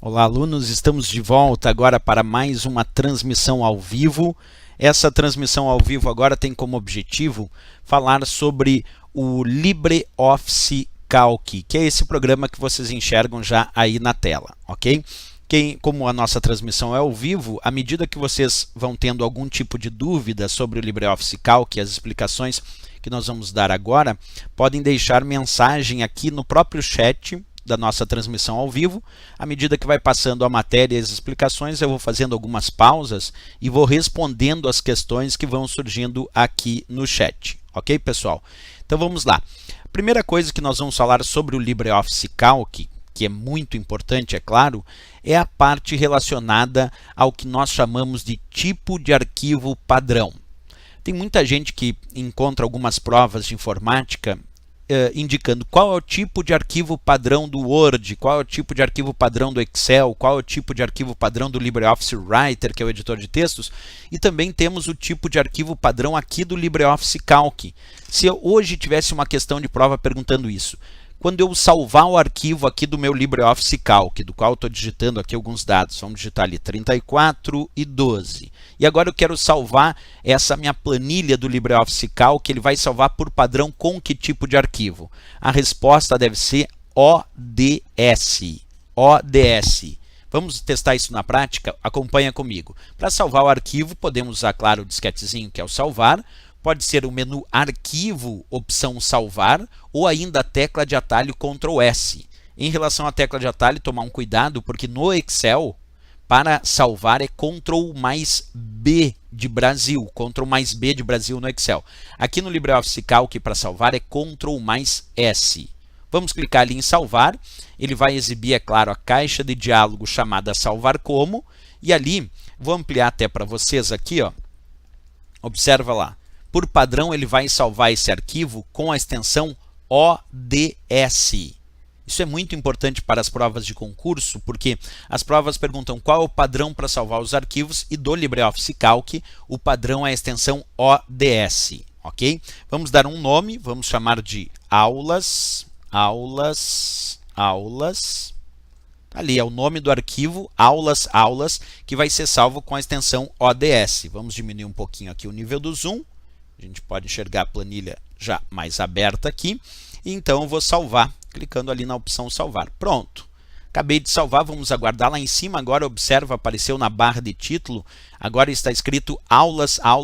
Olá, alunos, estamos de volta agora para mais uma transmissão ao vivo. Essa transmissão ao vivo agora tem como objetivo falar sobre o LibreOffice Calc, que é esse programa que vocês enxergam já aí na tela, ok? Como a nossa transmissão é ao vivo, à medida que vocês vão tendo algum tipo de dúvida sobre o LibreOffice Calc, as explicações que nós vamos dar agora, podem deixar mensagem aqui no próprio chat da nossa transmissão ao vivo. À medida que vai passando a matéria e as explicações, eu vou fazendo algumas pausas e vou respondendo as questões que vão surgindo aqui no chat. Ok, pessoal? Então vamos lá. A primeira coisa que nós vamos falar sobre o LibreOffice Calc, que é muito importante, é claro, é a parte relacionada ao que nós chamamos de tipo de arquivo padrão. Tem muita gente que encontra algumas provas de informática indicando qual é o tipo de arquivo padrão do Word, qual é o tipo de arquivo padrão do Excel, qual é o tipo de arquivo padrão do LibreOffice Writer, que é o editor de textos, e também temos o tipo de arquivo padrão aqui do LibreOffice Calc. Se eu hoje tivesse uma questão de prova perguntando isso, quando eu salvar o arquivo aqui do meu LibreOffice Calc, do qual estou digitando aqui alguns dados, vamos digitar ali 34 e 12. E agora eu quero salvar essa minha planilha do LibreOffice Calc, ele vai salvar por padrão com que tipo de arquivo? A resposta deve ser ODS. ODS. Vamos testar isso na prática? Acompanha comigo. Para salvar o arquivo, podemos usar, claro, o disquetezinho, que é o salvar. Pode ser o menu Arquivo, opção Salvar, ou ainda a tecla de atalho Ctrl S. Em relação à tecla de atalho, tomar um cuidado, porque no Excel, para salvar é Ctrl mais B de Brasil, Ctrl mais B de Brasil no Excel. Aqui no LibreOffice Calc, para salvar, é Ctrl mais S. Vamos clicar ali em Salvar, ele vai exibir, é claro, a caixa de diálogo chamada Salvar Como, e ali, vou ampliar até para vocês aqui, ó. Observa lá. Por padrão, ele vai salvar esse arquivo com a extensão ODS. Isso é muito importante para as provas de concurso, porque as provas perguntam qual é o padrão para salvar os arquivos, e do LibreOffice Calc, o padrão é a extensão ODS. Ok? Vamos dar um nome, vamos chamar de aulas. Ali é o nome do arquivo, aulas, que vai ser salvo com a extensão ODS. Vamos diminuir um pouquinho aqui o nível do zoom. A gente pode enxergar a planilha já mais aberta aqui. E então eu vou salvar, clicando ali na opção salvar. Pronto. Acabei de salvar, vamos aguardar lá em cima. Agora observa, apareceu na barra de título. Agora está escrito aulas.ods.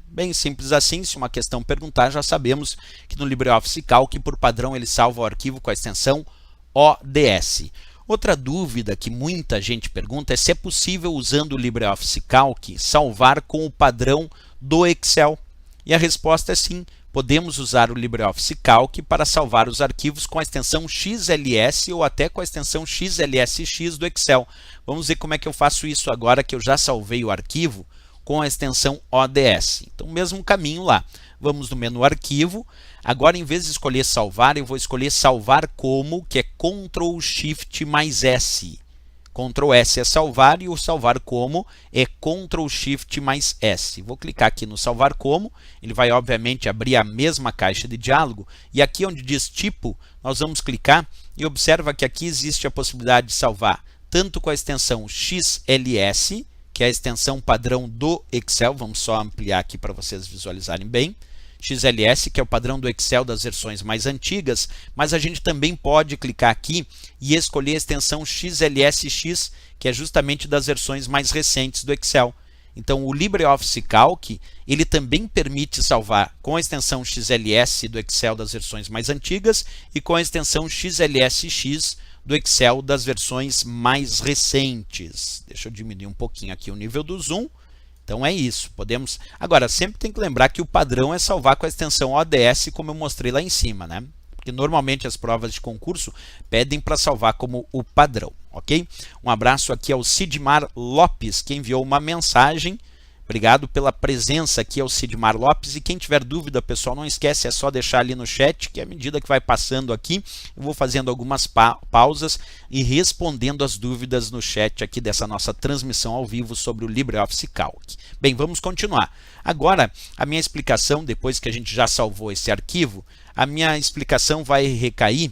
Bem simples assim, se uma questão perguntar, já sabemos que no LibreOffice Calc, por padrão, ele salva o arquivo com a extensão ODS. Outra dúvida que muita gente pergunta é se é possível, usando o LibreOffice Calc, salvar com o padrão do Excel. E a resposta é sim, podemos usar o LibreOffice Calc para salvar os arquivos com a extensão XLS ou até com a extensão XLSX do Excel. Vamos ver como é que eu faço isso agora que eu já salvei o arquivo com a extensão ODS. Então, mesmo caminho lá. Vamos no menu Arquivo. Agora, em vez de escolher Salvar, eu vou escolher Salvar Como, que é Ctrl Shift mais S. Ctrl S é salvar e o salvar como é Ctrl Shift mais S. Vou clicar aqui no salvar como, ele vai obviamente abrir a mesma caixa de diálogo, e aqui onde diz tipo, nós vamos clicar e observa que aqui existe a possibilidade de salvar tanto com a extensão XLS, que é a extensão padrão do Excel, vamos só ampliar aqui para vocês visualizarem bem, XLS, que é o padrão do Excel das versões mais antigas, mas a gente também pode clicar aqui e escolher a extensão XLSX, que é justamente das versões mais recentes do Excel. Então, o LibreOffice Calc, ele também permite salvar com a extensão XLS do Excel das versões mais antigas e com a extensão XLSX do Excel das versões mais recentes. Deixa eu diminuir um pouquinho aqui o nível do zoom. Então é isso, podemos... Agora, sempre tem que lembrar que o padrão é salvar com a extensão ODS, como eu mostrei lá em cima, né? Porque normalmente as provas de concurso pedem para salvar como o padrão, ok? Um abraço aqui ao Sidmar Lopes, que enviou uma mensagem. Obrigado pela presença aqui ao Sidmar Lopes. E quem tiver dúvida, pessoal, não esquece, é só deixar ali no chat, que à medida que vai passando aqui, eu vou fazendo algumas pausas e respondendo as dúvidas no chat aqui dessa nossa transmissão ao vivo sobre o LibreOffice Calc. Bem, vamos continuar. Agora, a minha explicação, depois que a gente já salvou esse arquivo, a minha explicação vai recair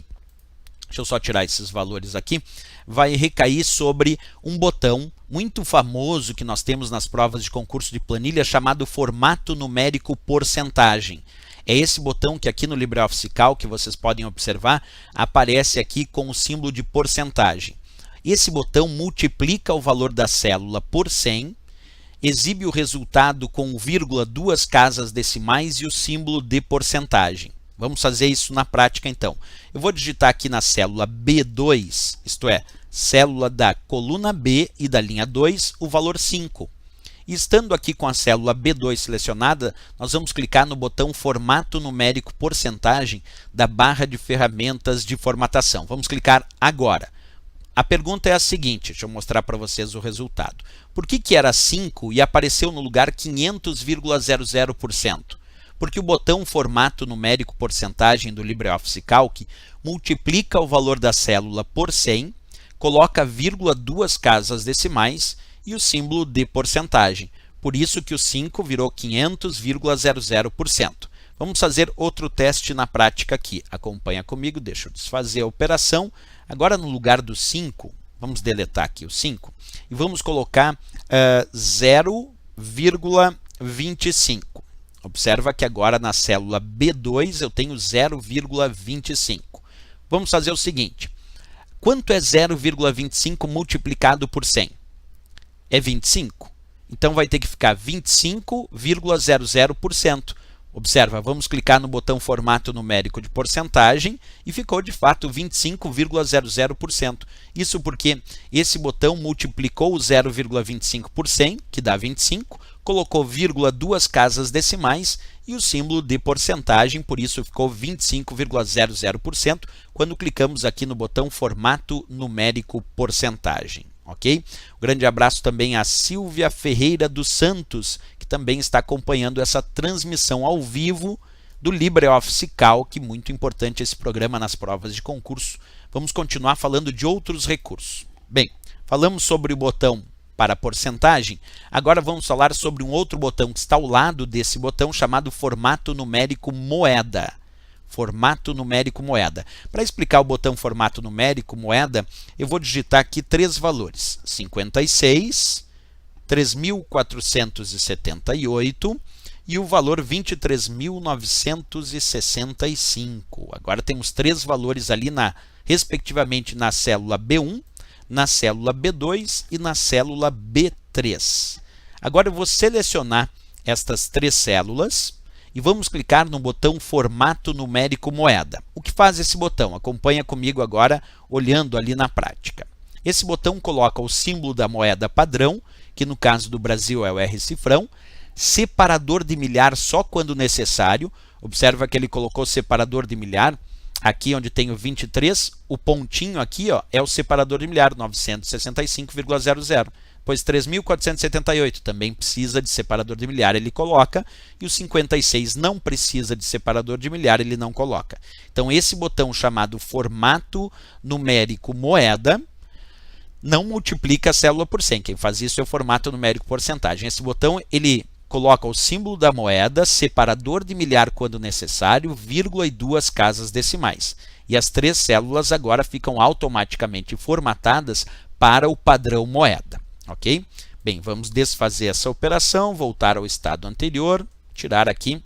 deixa eu só tirar esses valores aqui, vai recair sobre um botão muito famoso que nós temos nas provas de concurso de planilha chamado formato numérico porcentagem. É esse botão que aqui no LibreOffice Calc, vocês podem observar, aparece aqui com o símbolo de porcentagem. Esse botão multiplica o valor da célula por 100, exibe o resultado com vírgula, duas casas decimais e o símbolo de porcentagem. Vamos fazer isso na prática então. Eu vou digitar aqui na célula B2, isto é, célula da coluna B e da linha 2, o valor 5. E estando aqui com a célula B2 selecionada, nós vamos clicar no botão Formato Numérico Porcentagem da barra de ferramentas de formatação. Vamos clicar agora. A pergunta é a seguinte, deixa eu mostrar para vocês o resultado. Por que era 5 e apareceu no lugar 500,00%? Porque o botão Formato Numérico Porcentagem do LibreOffice Calc multiplica o valor da célula por 100, coloca vírgula, duas casas decimais e o símbolo de porcentagem. Por isso que o 5 virou 500,00%. Vamos fazer outro teste na prática aqui. Acompanha comigo, deixa eu desfazer a operação. Agora no lugar do 5, vamos deletar aqui o 5 e vamos colocar 0,25. Observa que agora na célula B2 eu tenho 0,25. Vamos fazer o seguinte. Quanto é 0,25 multiplicado por 100? É 25. Então vai ter que ficar 25,00%. Observa, vamos clicar no botão Formato Numérico de Porcentagem e ficou de fato 25,00%. Isso porque esse botão multiplicou o 0,25 por 100, que dá 25, colocou vírgula, duas casas decimais e o símbolo de porcentagem, por isso ficou 25,00% quando clicamos aqui no botão Formato Numérico Porcentagem. Ok? Um grande abraço também a Silvia Ferreira dos Santos, que também está acompanhando essa transmissão ao vivo do LibreOffice Calc, muito importante esse programa nas provas de concurso. Vamos continuar falando de outros recursos. Bem, falamos sobre o botão para porcentagem, agora vamos falar sobre um outro botão que está ao lado desse botão chamado Formato Numérico Moeda. Formato Numérico Moeda. Para explicar o botão Formato Numérico Moeda, eu vou digitar aqui três valores, 56, 3.478 e o valor 23.965. Agora temos três valores ali, respectivamente na célula B1, na célula B2 e na célula B3. Agora eu vou selecionar estas três células e vamos clicar no botão Formato Numérico Moeda. O que faz esse botão? Acompanha comigo agora, olhando ali na prática. Esse botão coloca o símbolo da moeda padrão, que no caso do Brasil é o R-cifrão, separador de milhar só quando necessário. Observa que ele colocou separador de milhar. Aqui onde tem o 23, o pontinho aqui é o separador de milhar, 965,00. Pois 3.478 também precisa de separador de milhar, ele coloca, e o 56 não precisa de separador de milhar, ele não coloca. Então esse botão chamado Formato Numérico Moeda não multiplica a célula por 100, quem faz isso é o Formato Numérico Porcentagem. Esse botão ele coloca o símbolo da moeda, separador de milhar quando necessário, vírgula e duas casas decimais. E as três células agora ficam automaticamente formatadas para o padrão moeda. Ok? Bem, vamos desfazer essa operação, voltar ao estado anterior, tirar aqui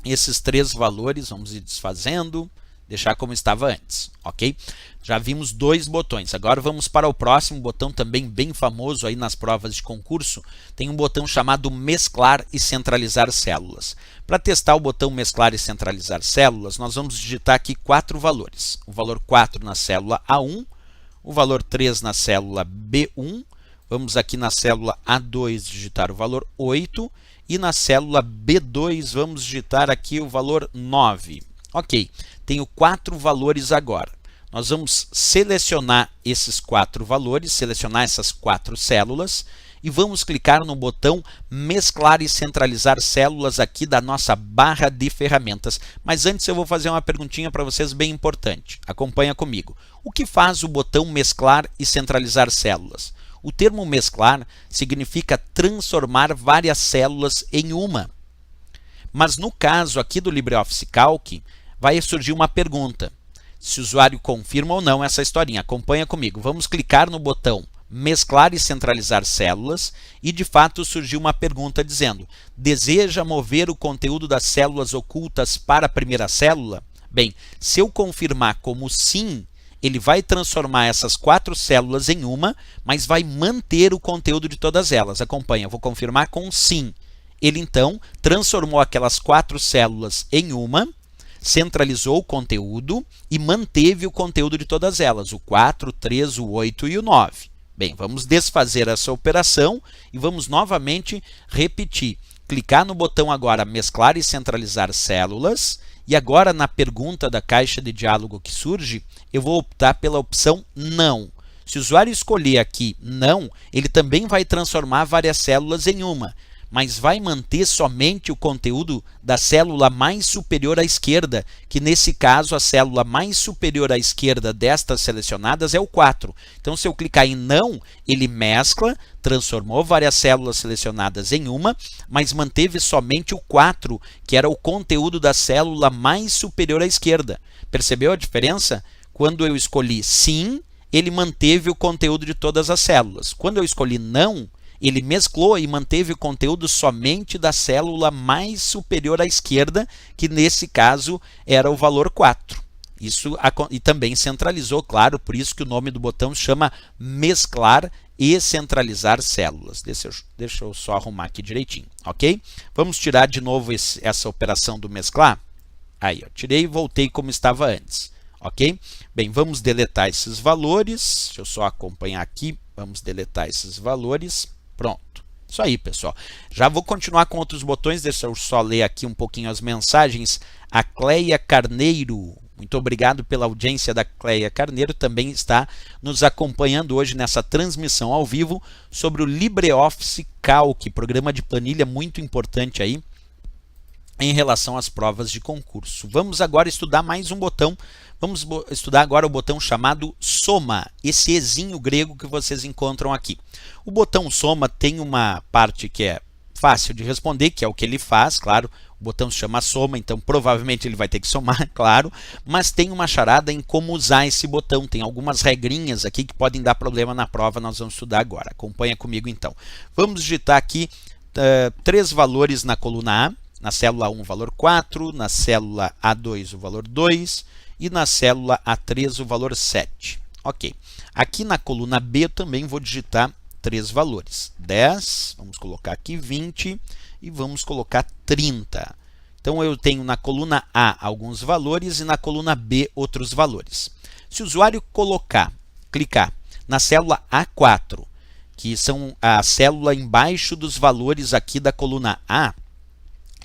esses três valores, vamos ir desfazendo, deixar como estava antes, ok? Já vimos dois botões, agora vamos para o próximo botão também bem famoso aí nas provas de concurso, tem um botão chamado Mesclar e Centralizar Células. Para testar o botão Mesclar e Centralizar Células, nós vamos digitar aqui quatro valores, o valor 4 na célula A1, o valor 3 na célula B1, vamos aqui na célula A2 digitar o valor 8 e na célula B2 vamos digitar aqui o valor 9. Ok, tenho quatro valores agora. Nós vamos selecionar esses quatro valores, selecionar essas quatro células e vamos clicar no botão Mesclar e Centralizar Células aqui da nossa barra de ferramentas. Mas antes eu vou fazer uma perguntinha para vocês bem importante. Acompanha comigo. O que faz o botão Mesclar e Centralizar Células? O termo mesclar significa transformar várias células em uma. Mas no caso aqui do LibreOffice Calc, vai surgir uma pergunta. se o usuário confirma ou não essa historinha. Acompanha comigo. Vamos clicar no botão mesclar e centralizar células e de fato surgiu uma pergunta dizendo: deseja mover o conteúdo das células ocultas para a primeira célula? Bem, se eu confirmar como sim, ele vai transformar essas 4 células em uma, mas vai manter o conteúdo de todas elas. Acompanha, eu vou confirmar com sim. Ele então transformou aquelas 4 células em uma, centralizou o conteúdo e manteve o conteúdo de todas elas, o 4, o 3, o 8 e o 9. Bem, vamos desfazer essa operação e vamos novamente repetir. Clicar no botão agora mesclar e centralizar células e agora na pergunta da caixa de diálogo que surge, eu vou optar pela opção não. Se o usuário escolher aqui não, ele também vai transformar várias células em uma, mas vai manter somente o conteúdo da célula mais superior à esquerda, que nesse caso a célula mais superior à esquerda destas selecionadas é o 4. Então se eu clicar em não, ele mescla, transformou várias células selecionadas em uma, mas manteve somente o 4, que era o conteúdo da célula mais superior à esquerda. Percebeu a diferença? Quando eu escolhi sim, ele manteve o conteúdo de todas as células. Quando eu escolhi não, ele mesclou e manteve o conteúdo somente da célula mais superior à esquerda, que nesse caso era o valor 4. E também centralizou, claro, por isso que o nome do botão chama mesclar e centralizar células. Deixa eu só arrumar aqui direitinho, ok? Vamos tirar de novo essa operação do mesclar. Aí, ó, tirei e voltei como estava antes, ok? Bem, vamos deletar esses valores. Deixa eu só acompanhar aqui. Vamos deletar esses valores. Pronto. Isso aí, pessoal. Já vou continuar com outros botões. Deixa eu só ler aqui um pouquinho as mensagens. A Cleia Carneiro. Muito obrigado pela audiência da Cleia Carneiro. Também está nos acompanhando hoje nessa transmissão ao vivo sobre o LibreOffice Calc, programa de planilha muito importante aí em relação às provas de concurso. Vamos agora estudar mais um botão. Vamos estudar agora o botão chamado soma, esse ezinho grego que vocês encontram aqui. O botão soma tem uma parte que é fácil de responder, que é o que ele faz, claro. O botão se chama soma, então provavelmente ele vai ter que somar, claro. Mas tem uma charada em como usar esse botão. Tem algumas regrinhas aqui que podem dar problema na prova, nós vamos estudar agora. Acompanha comigo então. Vamos digitar aqui 3 valores na coluna A. Na célula 1 o valor 4, na célula A2 o valor 2 e na célula A3 o valor 7. Ok. Aqui na coluna B eu também vou digitar 3 valores. 10, vamos colocar aqui 20 e vamos colocar 30. Então eu tenho na coluna A alguns valores e na coluna B outros valores. Se o usuário clicar na célula A4, que são a célula embaixo dos valores aqui da coluna A,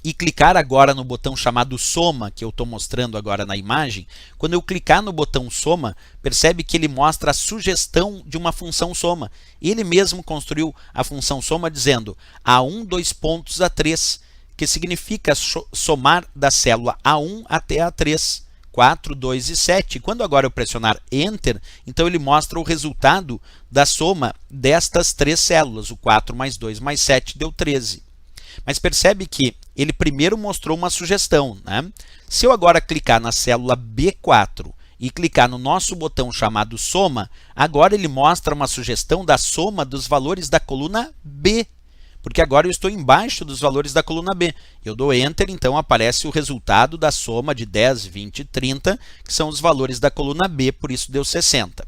e clicar agora no botão chamado soma, que eu estou mostrando agora na imagem, quando eu clicar no botão soma, percebe que ele mostra a sugestão de uma função soma. Ele mesmo construiu a função soma dizendo A1, 2 pontos A3, que significa somar da célula A1 até A3, 4, 2 e 7. Quando agora eu pressionar Enter, então ele mostra o resultado da soma destas 3 células, o 4 mais 2 mais 7 deu 13. Mas percebe que ele primeiro mostrou uma sugestão, né? Se eu agora clicar na célula B4 e clicar no nosso botão chamado soma, agora ele mostra uma sugestão da soma dos valores da coluna B, porque agora eu estou embaixo dos valores da coluna B. Eu dou Enter, então aparece o resultado da soma de 10, 20 e 30, que são os valores da coluna B, por isso deu 60.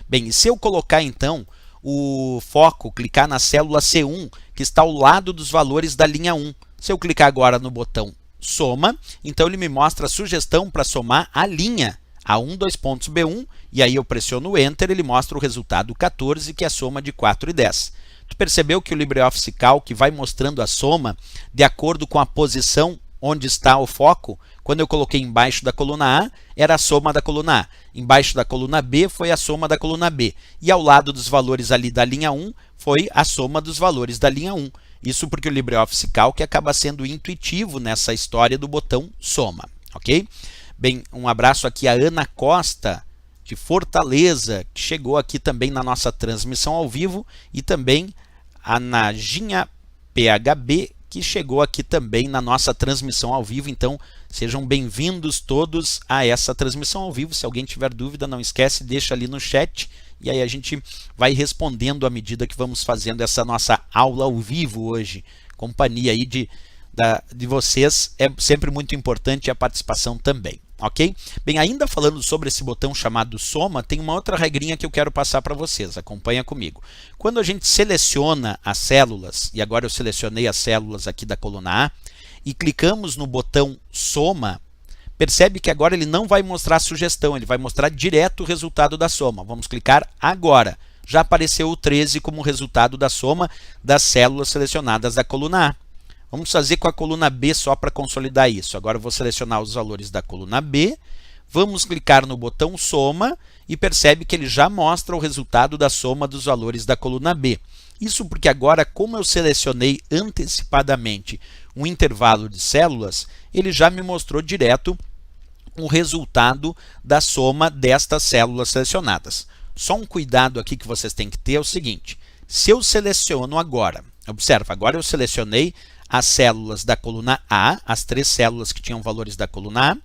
Bem, e se eu colocar então o foco, clicar na célula C1, que está ao lado dos valores da linha 1. Se eu clicar agora no botão soma, então ele me mostra a sugestão para somar a linha A1, 2 pontos B1, e aí eu pressiono Enter, ele mostra o resultado 14, que é a soma de 4 e 10. Tu percebeu que o LibreOffice Calc vai mostrando a soma de acordo com a posição onde está o foco? Quando eu coloquei embaixo da coluna A, era a soma da coluna A. Embaixo da coluna B foi a soma da coluna B. E ao lado dos valores ali da linha 1, foi a soma dos valores da linha 1. Isso porque o LibreOffice Calc acaba sendo intuitivo nessa história do botão soma, ok? Bem, um abraço aqui a Ana Costa, de Fortaleza, que chegou aqui também na nossa transmissão ao vivo, e também a Najinha PHB, que que chegou aqui também na nossa transmissão ao vivo. Então, sejam bem-vindos todos a essa transmissão ao vivo. Se alguém tiver dúvida, não esquece, deixa ali no chat. E aí a gente vai respondendo à medida que vamos fazendo essa nossa aula ao vivo hoje. Companhia aí de vocês é sempre muito importante, a participação também, ok? Bem, ainda falando sobre esse botão chamado soma, tem uma outra regrinha que eu quero passar para vocês, acompanha comigo. Quando a gente seleciona as células, e agora eu selecionei as células aqui da coluna A, e clicamos no botão soma, percebe que agora ele não vai mostrar a sugestão, ele vai mostrar direto o resultado da soma. Vamos clicar agora. Já apareceu o 13 como resultado da soma das células selecionadas da coluna A. Vamos fazer com a coluna B só para consolidar isso. Agora eu vou selecionar os valores da coluna B, vamos clicar no botão soma e percebe que ele já mostra o resultado da soma dos valores da coluna B. Isso porque agora, como eu selecionei antecipadamente um intervalo de células, ele já me mostrou direto o resultado da soma destas células selecionadas. Só um cuidado aqui que vocês têm que ter é o seguinte: se eu seleciono agora, observa, agora eu selecionei as células da coluna A, as 3 células que tinham valores da coluna A,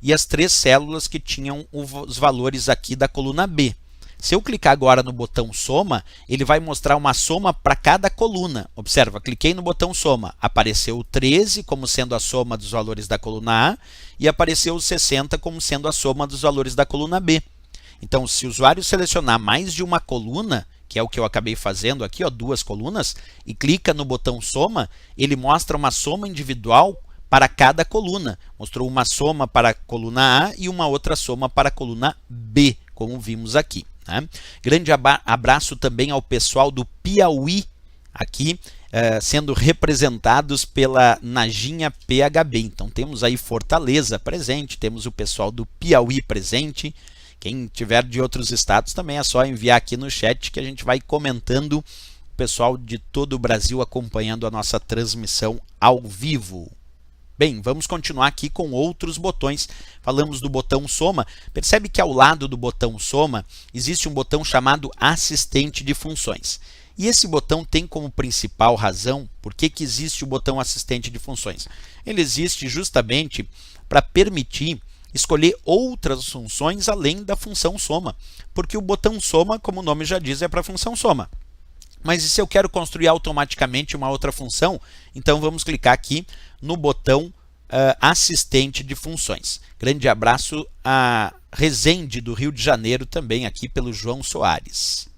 e as 3 células que tinham os valores aqui da coluna B. Se eu clicar agora no botão soma, ele vai mostrar uma soma para cada coluna. Observa, cliquei no botão soma, apareceu o 13 como sendo a soma dos valores da coluna A e apareceu o 60 como sendo a soma dos valores da coluna B. Então, se o usuário selecionar mais de uma coluna, que é o que eu acabei fazendo aqui, ó, 2 colunas, e clica no botão soma, ele mostra uma soma individual para cada coluna. Mostrou uma soma para a coluna A e uma outra soma para a coluna B, como vimos aqui, né? Grande abraço também ao pessoal do Piauí, aqui sendo representados pela Najinha PHB. Então temos aí Fortaleza presente, temos o pessoal do Piauí presente. Quem tiver de outros estados também é só enviar aqui no chat que a gente vai comentando, o pessoal de todo o Brasil acompanhando a nossa transmissão ao vivo. Bem, vamos continuar aqui com outros botões. Falamos do botão soma. Percebe que ao lado do botão soma existe um botão chamado assistente de funções. E esse botão tem como principal razão por que existe o botão assistente de funções. Ele existe justamente para permitir escolher outras funções além da função soma, porque o botão soma, como o nome já diz, é para a função soma. Mas e se eu quero construir automaticamente uma outra função? Então vamos clicar aqui no botão assistente de funções. Grande abraço a Resende, do Rio de Janeiro, também aqui pelo João Soares.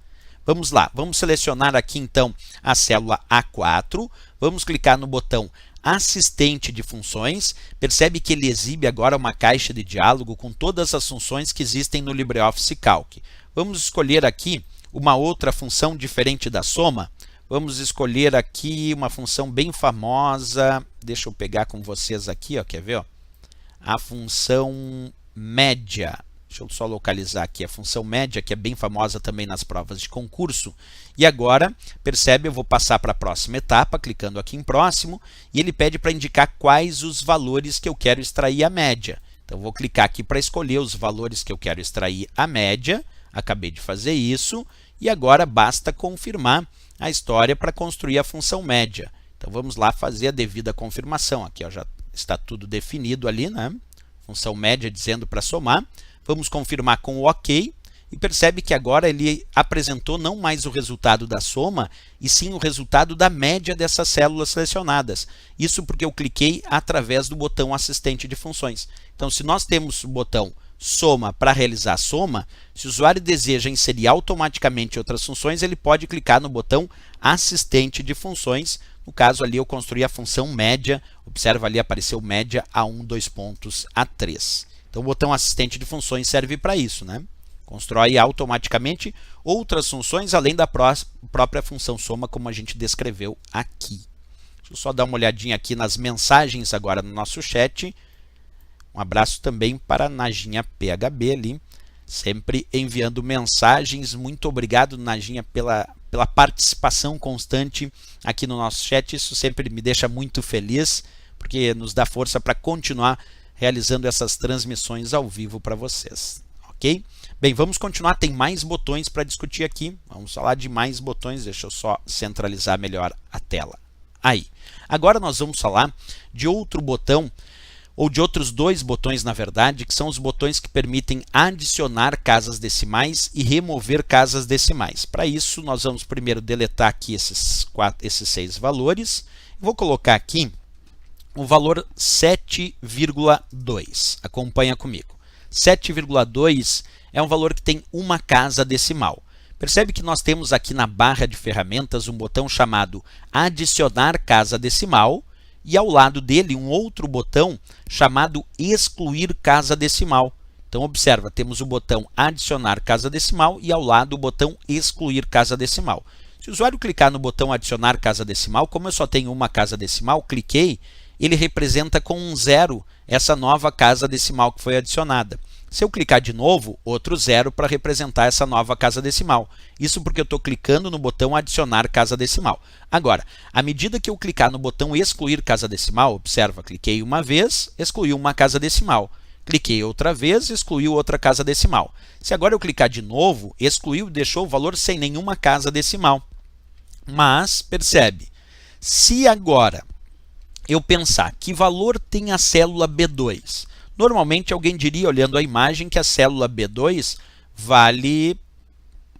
Vamos lá, vamos selecionar aqui então a célula A4, vamos clicar no botão assistente de funções, percebe que ele exibe agora uma caixa de diálogo com todas as funções que existem no LibreOffice Calc. Vamos escolher aqui uma outra função diferente da soma. Vamos escolher aqui uma função bem famosa, deixa eu pegar com vocês aqui, ó, quer ver? Ó? A função média. Deixa eu só localizar aqui a função média, que é bem famosa também nas provas de concurso. E agora, percebe, eu vou passar para a próxima etapa, clicando aqui em próximo, e ele pede para indicar quais os valores que eu quero extrair a média. Então, vou clicar aqui para escolher os valores que eu quero extrair a média. Acabei de fazer isso, e agora basta confirmar a história para construir a função média. Então, vamos lá fazer a devida confirmação. Aqui ó, já está tudo definido ali, né? Função média dizendo para somar. Vamos confirmar com o OK e percebe que agora ele apresentou não mais o resultado da soma, e sim o resultado da média dessas células selecionadas. Isso porque eu cliquei através do botão assistente de funções. Então, se nós temos o botão soma para realizar a soma, se o usuário deseja inserir automaticamente outras funções, ele pode clicar no botão assistente de funções. No caso ali eu construí a função média, observa ali apareceu média A1, 2 pontos, A3. Então o botão assistente de funções serve para isso, né? Constrói automaticamente outras funções além da própria função soma, como a gente descreveu aqui. Deixa eu só dar uma olhadinha aqui nas mensagens agora no nosso chat. Um abraço também para a Najinha PHB ali, sempre enviando mensagens. Muito obrigado, Najinha, pela participação constante aqui no nosso chat. Isso sempre me deixa muito feliz, porque nos dá força para continuar realizando essas transmissões ao vivo para vocês, ok? Bem, vamos continuar, tem mais botões para discutir aqui. Vamos falar de mais botões, deixa eu só centralizar melhor a tela. aí. Agora nós vamos falar de outro botão, ou de outros dois botões, na verdade, que são os botões que permitem adicionar casas decimais e remover casas decimais. Para isso, nós vamos primeiro deletar aqui esses 6 valores. Vou colocar aqui o valor 7,2. Acompanha comigo. 7,2 é um valor que tem uma casa decimal. Percebe que nós temos aqui na barra de ferramentas um botão chamado Adicionar casa decimal e ao lado dele um outro botão chamado Excluir casa decimal. Então observa, temos o botão Adicionar casa decimal e ao lado o botão Excluir casa decimal. Se o usuário clicar no botão Adicionar casa decimal, como eu só tenho uma casa decimal, cliquei, ele representa com um 0 essa nova casa decimal que foi adicionada. Se eu clicar de novo, outro 0 para representar essa nova casa decimal. Isso porque eu estou clicando no botão Adicionar casa decimal. Agora, à medida que eu clicar no botão Excluir casa decimal, observa, cliquei uma vez, excluiu uma casa decimal. Cliquei outra vez, excluiu outra casa decimal. Se agora eu clicar de novo, excluiu e deixou o valor sem nenhuma casa decimal. Mas, percebe, se agora eu pensar que valor tem a célula B2, normalmente alguém diria, olhando a imagem, que a célula B2 vale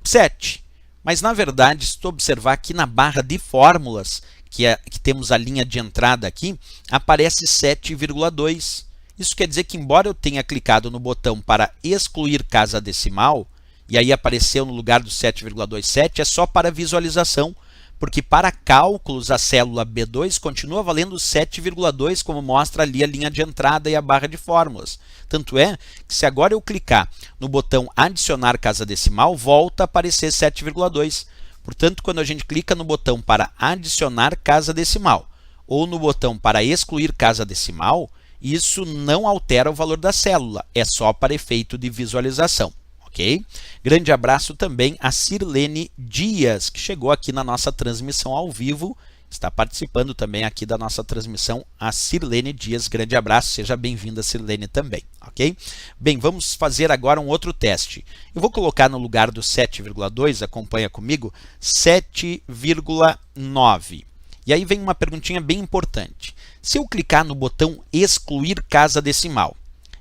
7. Mas, na verdade, se tu observar aqui na barra de fórmulas, que temos a linha de entrada aqui, aparece 7,2. Isso quer dizer que, embora eu tenha clicado no botão para excluir casa decimal, e aí apareceu no lugar do 7,27, é só para visualização, porque para cálculos a célula B2 continua valendo 7,2, como mostra ali a linha de entrada e a barra de fórmulas. Tanto é que se agora eu clicar no botão Adicionar casa decimal, volta a aparecer 7,2. Portanto, quando a gente clica no botão para adicionar casa decimal ou no botão para excluir casa decimal, isso não altera o valor da célula, é só para efeito de visualização. Okay? Grande abraço também a Sirlene Dias, que chegou aqui na nossa transmissão ao vivo, está participando também aqui da nossa transmissão, a Sirlene Dias. Grande abraço, seja bem-vinda, Sirlene, também. Ok? Bem, vamos fazer agora um outro teste. Eu vou colocar no lugar do 7,2, acompanha comigo, 7,9. E aí vem uma perguntinha bem importante. Se eu clicar no botão Excluir casa decimal,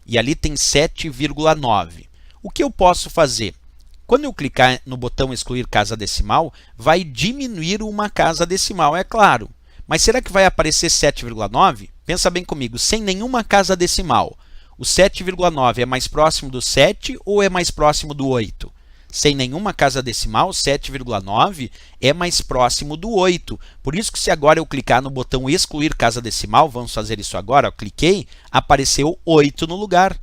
e ali tem 7,9, o que eu posso fazer? Quando eu clicar no botão Excluir casa decimal, vai diminuir uma casa decimal, é claro. Mas será que vai aparecer 7,9? Pensa bem comigo, sem nenhuma casa decimal, o 7,9 é mais próximo do 7 ou é mais próximo do 8? Sem nenhuma casa decimal, 7,9 é mais próximo do 8. Por isso que se agora eu clicar no botão Excluir casa decimal, vamos fazer isso agora, eu cliquei, apareceu 8 no lugar.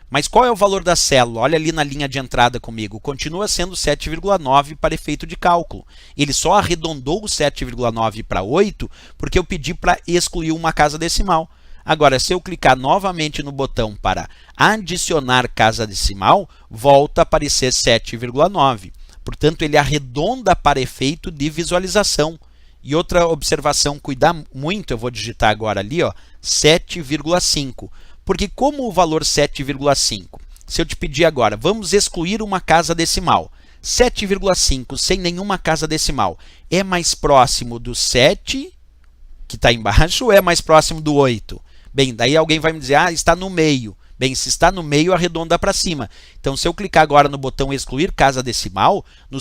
Mas qual é o valor da célula? Olha ali na linha de entrada comigo. Continua sendo 7,9 para efeito de cálculo. Ele só arredondou o 7,9 para 8 porque eu pedi para excluir uma casa decimal. Agora, se eu clicar novamente no botão para adicionar casa decimal, volta a aparecer 7,9. Portanto, ele arredonda para efeito de visualização. E outra observação, cuidar muito, eu vou digitar agora ali, 7,5. Porque como o valor 7,5, se eu te pedir agora, vamos excluir uma casa decimal, 7,5 sem nenhuma casa decimal, é mais próximo do 7, que está embaixo, ou é mais próximo do 8? Bem, daí alguém vai me dizer, está no meio. Bem, se está no meio, arredonda para cima. Então, se eu clicar agora no botão Excluir casa decimal, no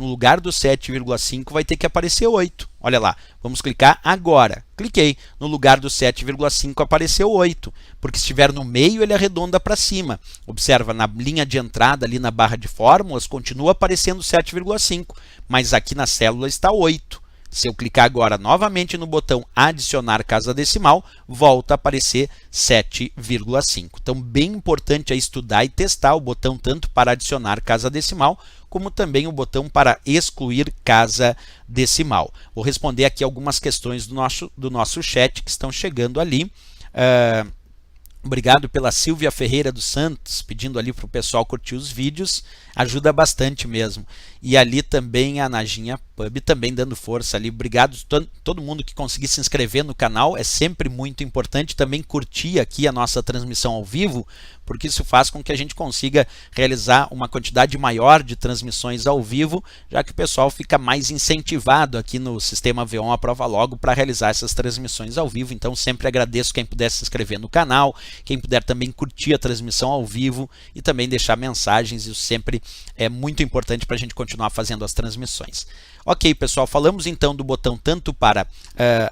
lugar do 7,5 vai ter que aparecer 8. Olha lá, vamos clicar agora. Cliquei. No lugar do 7,5 apareceu 8, porque se estiver no meio, ele arredonda para cima. Observa, na linha de entrada, ali na barra de fórmulas, continua aparecendo 7,5, mas aqui na célula está 8. Se eu clicar agora novamente no botão Adicionar casa decimal, volta a aparecer 7,5. Então, bem importante é estudar e testar o botão tanto para adicionar casa decimal, como também o botão para excluir casa decimal. Vou responder aqui algumas questões do nosso chat que estão chegando ali. Obrigado pela Silvia Ferreira dos Santos, pedindo ali para o pessoal curtir os vídeos, ajuda bastante mesmo. E ali também a Najinha Pub também dando força ali. Obrigado a todo mundo que conseguir se inscrever no canal, é sempre muito importante. Também curtir aqui a nossa transmissão ao vivo, porque isso faz com que a gente consiga realizar uma quantidade maior de transmissões ao vivo, já que o pessoal fica mais incentivado aqui no Sistema V1 Aprova Logo para realizar essas transmissões ao vivo. Então sempre agradeço quem puder se inscrever no canal, quem puder também curtir a transmissão ao vivo e também deixar mensagens. Isso sempre é muito importante para a gente continuar fazendo as transmissões. Ok, pessoal, falamos então do botão tanto para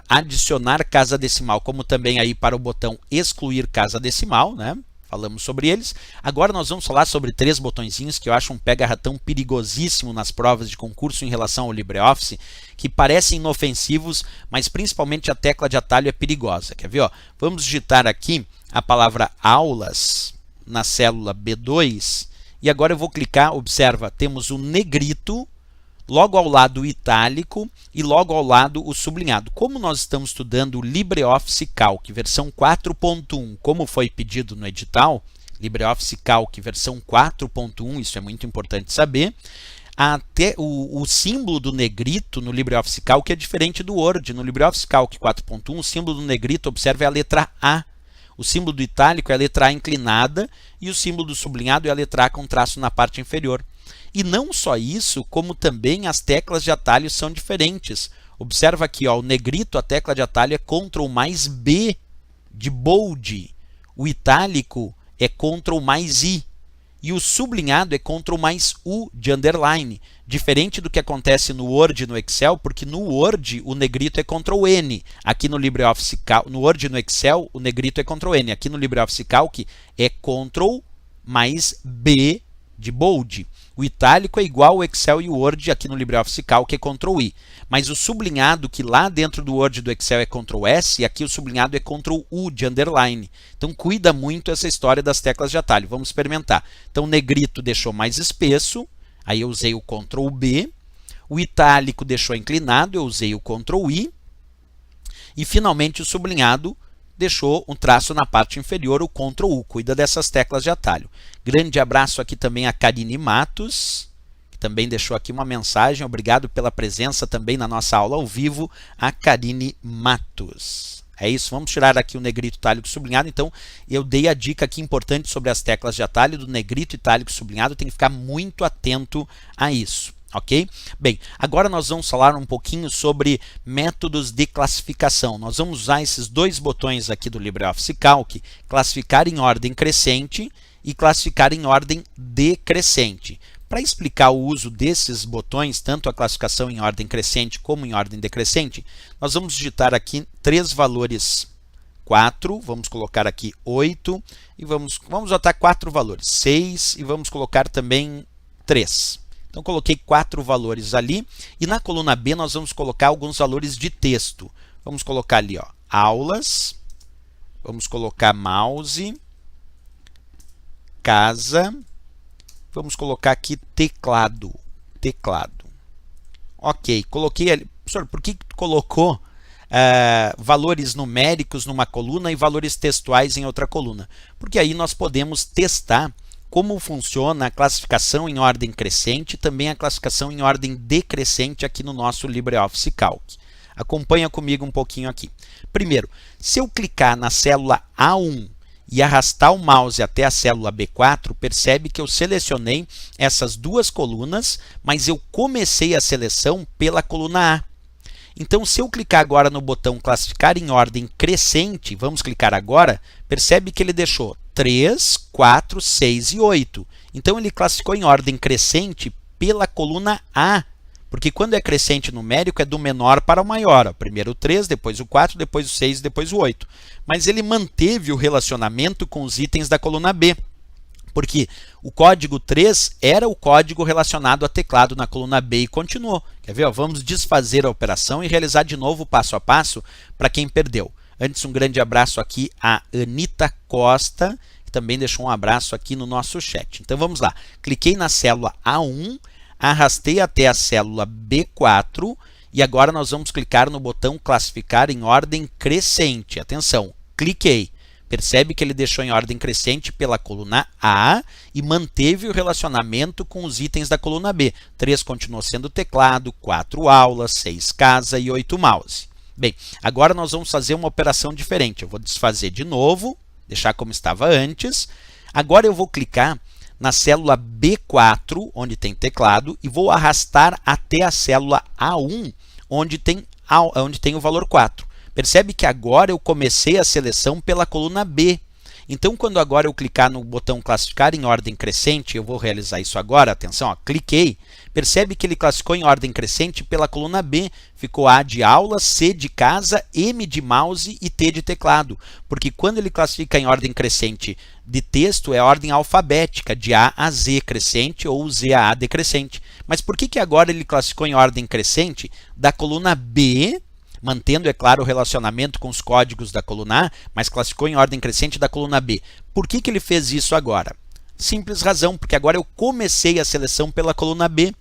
adicionar casa decimal, como também aí para o botão excluir casa decimal, né? Falamos sobre eles. Agora nós vamos falar sobre 3 botõezinhos que eu acho um pega-ratão perigosíssimo nas provas de concurso em relação ao LibreOffice, que parecem inofensivos, mas principalmente a tecla de atalho é perigosa. Quer ver? Ó? Vamos digitar aqui a palavra aulas na célula B2 e agora eu vou clicar, observa, temos o negrito, logo ao lado o itálico e logo ao lado o sublinhado. Como nós estamos estudando o LibreOffice Calc versão 4.1, como foi pedido no edital, LibreOffice Calc versão 4.1, isso é muito importante saber, até o símbolo do negrito no LibreOffice Calc é diferente do Word. No LibreOffice Calc 4.1, o símbolo do negrito, observe, é a letra A. O símbolo do itálico é a letra A inclinada e o símbolo do sublinhado é a letra A com traço na parte inferior. E não só isso, como também as teclas de atalho são diferentes. Observa aqui, ó, o negrito, a tecla de atalho é Ctrl mais B de bold. O itálico é Ctrl mais I. E o sublinhado é Ctrl mais U de underline. Diferente do que acontece no Word e no Excel, porque no Word o negrito é Ctrl N. Aqui no LibreOffice Calc, no Word e no Excel, o negrito é Ctrl N. Aqui no LibreOffice Calc é Ctrl mais B de bold. O itálico é igual ao Excel e o Word, aqui no LibreOffice Calc é Ctrl I. Mas o sublinhado, que lá dentro do Word e do Excel é Ctrl S, e aqui o sublinhado é Ctrl U de underline. Então cuida muito essa história das teclas de atalho. Vamos experimentar. Então o negrito deixou mais espesso, aí eu usei o Ctrl B. O itálico deixou inclinado, eu usei o Ctrl I. E finalmente o sublinhado deixou um traço na parte inferior, o Ctrl U. Cuida dessas teclas de atalho. Grande abraço aqui também a Karine Matos, que também deixou aqui uma mensagem. Obrigado pela presença também na nossa aula ao vivo, a Karine Matos. É isso, vamos tirar aqui o negrito, itálico, sublinhado. Então, eu dei a dica aqui importante sobre as teclas de atalho do negrito, itálico, sublinhado. Tem que ficar muito atento a isso. Ok? Bem, agora nós vamos falar um pouquinho sobre métodos de classificação. Nós vamos usar esses 2 botões aqui do LibreOffice Calc, classificar em ordem crescente e classificar em ordem decrescente. Para explicar o uso desses botões, tanto a classificação em ordem crescente como em ordem decrescente, nós vamos digitar aqui 3 valores 4, vamos colocar aqui 8, e vamos botar 4 valores, 6, e vamos colocar também 3. Então, coloquei 4 valores ali, e na coluna B nós vamos colocar alguns valores de texto. Vamos colocar ali, ó, aulas, vamos colocar mouse, casa, vamos colocar aqui teclado. Ok, coloquei ali. Professor, por que colocou valores numéricos numa coluna e valores textuais em outra coluna? Porque aí nós podemos testar como funciona a classificação em ordem crescente e também a classificação em ordem decrescente aqui no nosso LibreOffice Calc. Acompanha comigo um pouquinho aqui. Primeiro, se eu clicar na célula A1 e arrastar o mouse até a célula B4, percebe que eu selecionei essas 2 colunas, mas eu comecei a seleção pela coluna A. Então, se eu clicar agora no botão classificar em ordem crescente, vamos clicar agora, percebe que ele deixou 3, 4, 6 e 8. Então, ele classificou em ordem crescente pela coluna A, porque quando é crescente numérico é do menor para o maior. Ó, primeiro o 3, depois o 4, depois o 6 e depois o 8. Mas ele manteve o relacionamento com os itens da coluna B, porque o código 3 era o código relacionado a teclado na coluna B e continuou. Quer ver? Ó, vamos desfazer a operação e realizar de novo passo a passo para quem perdeu. Antes, um grande abraço aqui a Anita Costa, que também deixou um abraço aqui no nosso chat. Então vamos lá. Cliquei na célula A1, arrastei até a célula B4 e agora nós vamos clicar no botão classificar em ordem crescente. Atenção, cliquei. Percebe que ele deixou em ordem crescente pela coluna A e manteve o relacionamento com os itens da coluna B. 3 continuou sendo teclado, 4 aulas, 6 casa e 8 mouse. Bem, agora nós vamos fazer uma operação diferente. Eu vou desfazer de novo, deixar como estava antes. Agora eu vou clicar na célula B4, onde tem teclado, e vou arrastar até a célula A1, onde tem o valor 4. Percebe que agora eu comecei a seleção pela coluna B. Então, quando agora eu clicar no botão classificar em ordem crescente, eu vou realizar isso agora, atenção, ó, cliquei, percebe que ele classificou em ordem crescente pela coluna B, ficou A de aula, C de casa, M de mouse e T de teclado, porque quando ele classifica em ordem crescente de texto, é ordem alfabética, de A a Z crescente ou Z a decrescente. Mas por que agora ele classificou em ordem crescente da coluna B, mantendo, é claro, o relacionamento com os códigos da coluna A, mas classificou em ordem crescente da coluna B? Por que ele fez isso agora? Simples razão, porque agora eu comecei a seleção pela coluna B.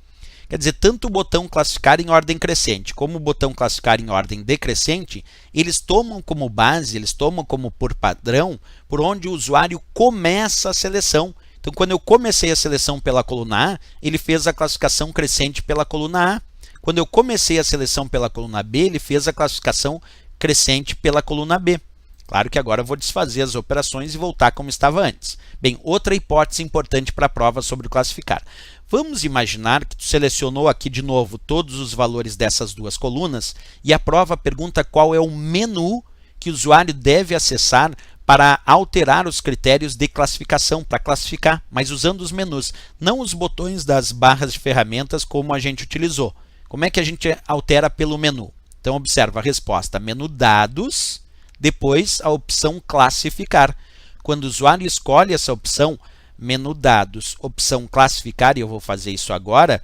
Quer dizer, tanto o botão classificar em ordem crescente como o botão classificar em ordem decrescente, eles tomam como base, eles tomam como por padrão, por onde o usuário começa a seleção. Então, quando eu comecei a seleção pela coluna A, ele fez a classificação crescente pela coluna A. Quando eu comecei a seleção pela coluna B, ele fez a classificação crescente pela coluna B. Claro que agora eu vou desfazer as operações e voltar como estava antes. Bem, outra hipótese importante para a prova sobre o classificar. Vamos imaginar que tu selecionou aqui de novo todos os valores dessas duas colunas e a prova pergunta qual é o menu que o usuário deve acessar para alterar os critérios de classificação, para classificar, mas usando os menus, não os botões das barras de ferramentas como a gente utilizou. Como é que a gente altera pelo menu? Então, observa a resposta, menu dados, depois a opção classificar. Quando o usuário escolhe essa opção, menu dados, opção classificar, e eu vou fazer isso agora,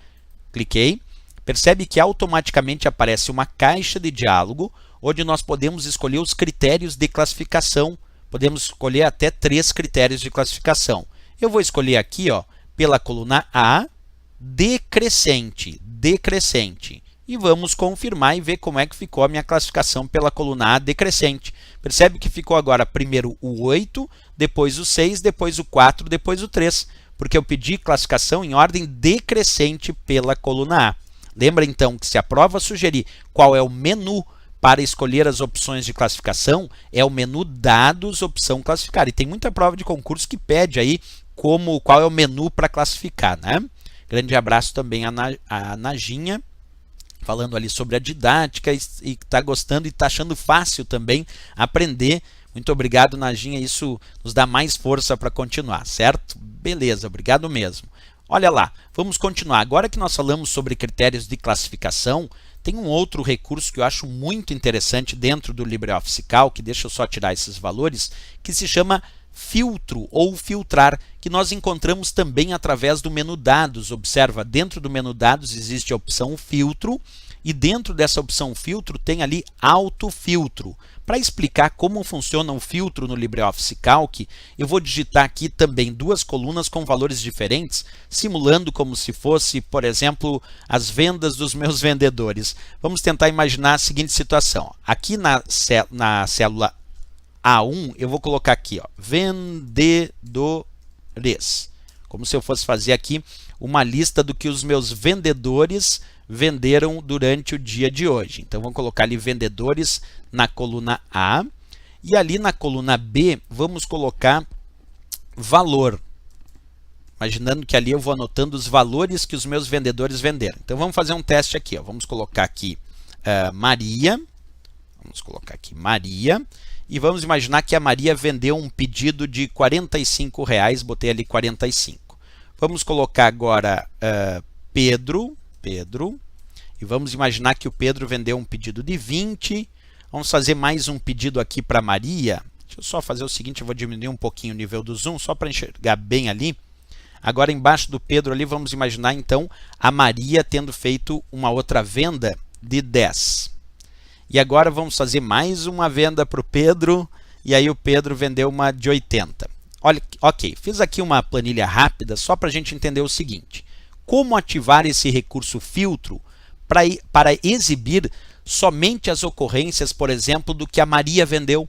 cliquei, percebe que automaticamente aparece uma caixa de diálogo, onde nós podemos escolher os critérios de classificação. Podemos escolher até 3 critérios de classificação. Eu vou escolher aqui, ó, pela coluna A, decrescente. E vamos confirmar e ver como é que ficou a minha classificação pela coluna A decrescente. Percebe que ficou agora primeiro o 8, depois o 6, depois o 4, depois o 3, porque eu pedi classificação em ordem decrescente pela coluna A. Lembra então que se a prova sugerir qual é o menu para escolher as opções de classificação, é o menu dados, opção classificar. E tem muita prova de concurso que pede aí qual é o menu para classificar, né? Grande abraço também a Najinha, falando ali sobre a didática e está gostando e está achando fácil também aprender. Muito obrigado, Najinha, isso nos dá mais força para continuar, certo? Beleza, obrigado mesmo. Olha lá, vamos continuar. Agora que nós falamos sobre critérios de classificação, tem um outro recurso que eu acho muito interessante dentro do LibreOffice Calc, deixa eu só tirar esses valores, que se chama filtro ou filtrar, que nós encontramos também através do menu dados. Observa, dentro do menu dados existe a opção filtro e dentro dessa opção filtro tem ali autofiltro. Para explicar como funciona o filtro no LibreOffice Calc, eu vou digitar aqui também 2 colunas com valores diferentes, simulando como se fosse, por exemplo, as vendas dos meus vendedores. Vamos tentar imaginar a seguinte situação. Aqui na célula A1, eu vou colocar aqui, ó, vendedores, como se eu fosse fazer aqui uma lista do que os meus vendedores venderam durante o dia de hoje. Então, vamos colocar ali vendedores na coluna A e ali na coluna B vamos colocar valor, imaginando que ali eu vou anotando os valores que os meus vendedores venderam. Então, vamos fazer um teste aqui, ó. Vamos colocar aqui Maria, e vamos imaginar que a Maria vendeu um pedido de R$ 45, botei ali 45. Vamos colocar agora Pedro, e vamos imaginar que o Pedro vendeu um pedido de 20. Vamos fazer mais um pedido aqui para Maria. Deixa eu só fazer o seguinte, eu vou diminuir um pouquinho o nível do zoom, só para enxergar bem ali. Agora, embaixo do Pedro ali, vamos imaginar então a Maria tendo feito uma outra venda de 10. E agora vamos fazer mais uma venda para o Pedro, e aí o Pedro vendeu uma de 80. Olha, ok, fiz aqui uma planilha rápida só para a gente entender o seguinte. Como ativar esse recurso filtro para exibir somente as ocorrências, por exemplo, do que a Maria vendeu?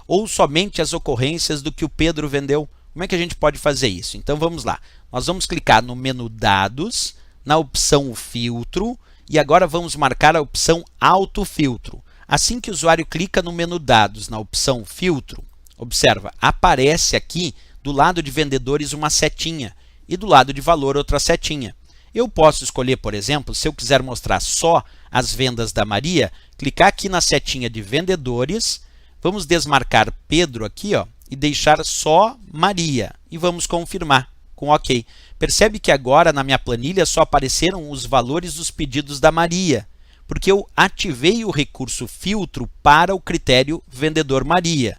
ou somente as ocorrências do que o Pedro vendeu? Como é que a gente pode fazer isso? Então vamos lá. Nós vamos clicar no menu Dados, na opção Filtro, e agora vamos marcar a opção Autofiltro. Assim que o usuário clica no menu Dados, na opção Filtro, observa, aparece aqui do lado de vendedores uma setinha e do lado de valor outra setinha. Eu posso escolher, por exemplo, se eu quiser mostrar só as vendas da Maria, clicar aqui na setinha de vendedores, vamos desmarcar Pedro aqui, ó, e deixar só Maria. E vamos confirmar com OK. Percebe que agora na minha planilha só apareceram os valores dos pedidos da Maria, porque eu ativei o recurso filtro para o critério vendedor Maria.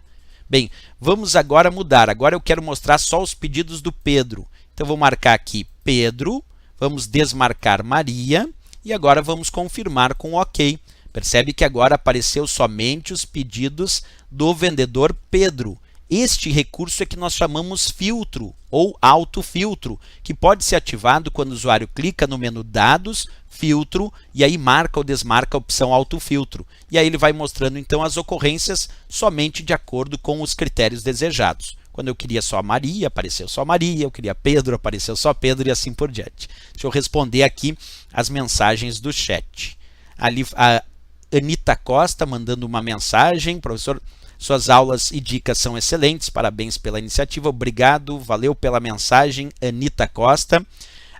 Bem, vamos agora mudar. Agora eu quero mostrar só os pedidos do Pedro. Então vou marcar aqui Pedro, vamos desmarcar Maria e agora vamos confirmar com OK. Percebe que agora apareceu somente os pedidos do vendedor Pedro. Este recurso é que nós chamamos filtro ou autofiltro, que pode ser ativado quando o usuário clica no menu Dados, Filtro, e aí marca ou desmarca a opção autofiltro. E aí ele vai mostrando então as ocorrências somente de acordo com os critérios desejados. Quando eu queria só Maria, apareceu só Maria, eu queria Pedro, apareceu só Pedro e assim por diante. Deixa eu responder aqui as mensagens do chat. Ali a Anita Costa mandando uma mensagem, professor, suas aulas e dicas são excelentes, parabéns pela iniciativa, obrigado, valeu pela mensagem, Anita Costa.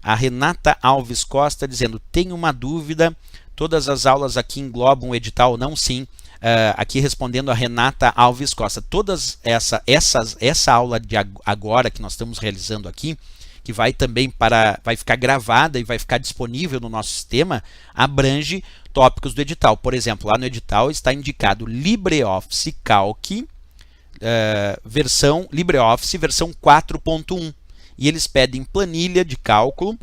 A Renata Alves Costa dizendo, tenho uma dúvida, todas as aulas aqui englobam o edital? Não, sim. Aqui respondendo a Renata Alves Costa, todas essa aula de agora que nós estamos realizando aqui, que vai também vai ficar gravada e vai ficar disponível no nosso sistema, abrange tópicos do edital. Por exemplo, lá no edital está indicado LibreOffice Calc, LibreOffice versão 4.1. E eles pedem planilha de cálculo,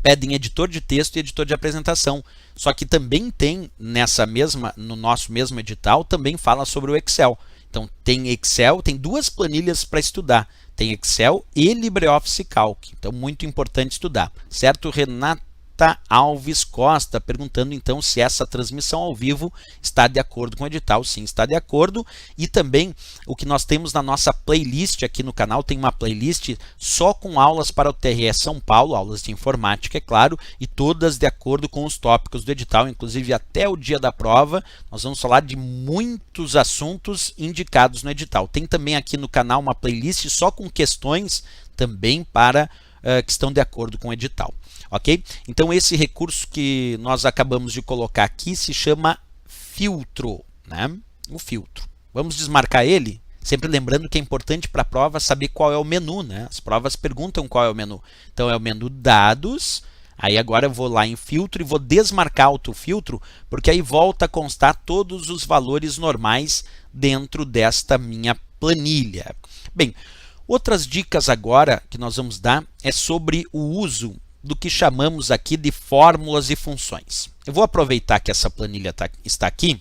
pedem editor de texto e editor de apresentação. Só que também tem no nosso mesmo edital, também fala sobre o Excel. Então tem Excel, tem duas planilhas para estudar. Tem Excel e LibreOffice Calc. Então muito importante estudar. Certo, Renata Alves Costa perguntando então se essa transmissão ao vivo está de acordo com o edital. Sim, está de acordo. E também o que nós temos na nossa playlist aqui no canal, tem uma playlist só com aulas para o TRE São Paulo, aulas de informática, é claro, e todas de acordo com os tópicos do edital, inclusive até o dia da prova, nós vamos falar de muitos assuntos indicados no edital. Tem também aqui no canal uma playlist só com questões também para que estão de acordo com o edital. Ok? Então esse recurso que nós acabamos de colocar aqui se chama filtro, né? O filtro. Vamos desmarcar ele, sempre lembrando que é importante para a prova saber qual é o menu, né? As provas perguntam qual é o menu. Então é o menu Dados, aí agora eu vou lá em Filtro e vou desmarcar autofiltro, porque aí volta a constar todos os valores normais dentro desta minha planilha. Bem, outras dicas agora que nós vamos dar é sobre o uso do que chamamos aqui de fórmulas e funções. Eu vou aproveitar que essa planilha está aqui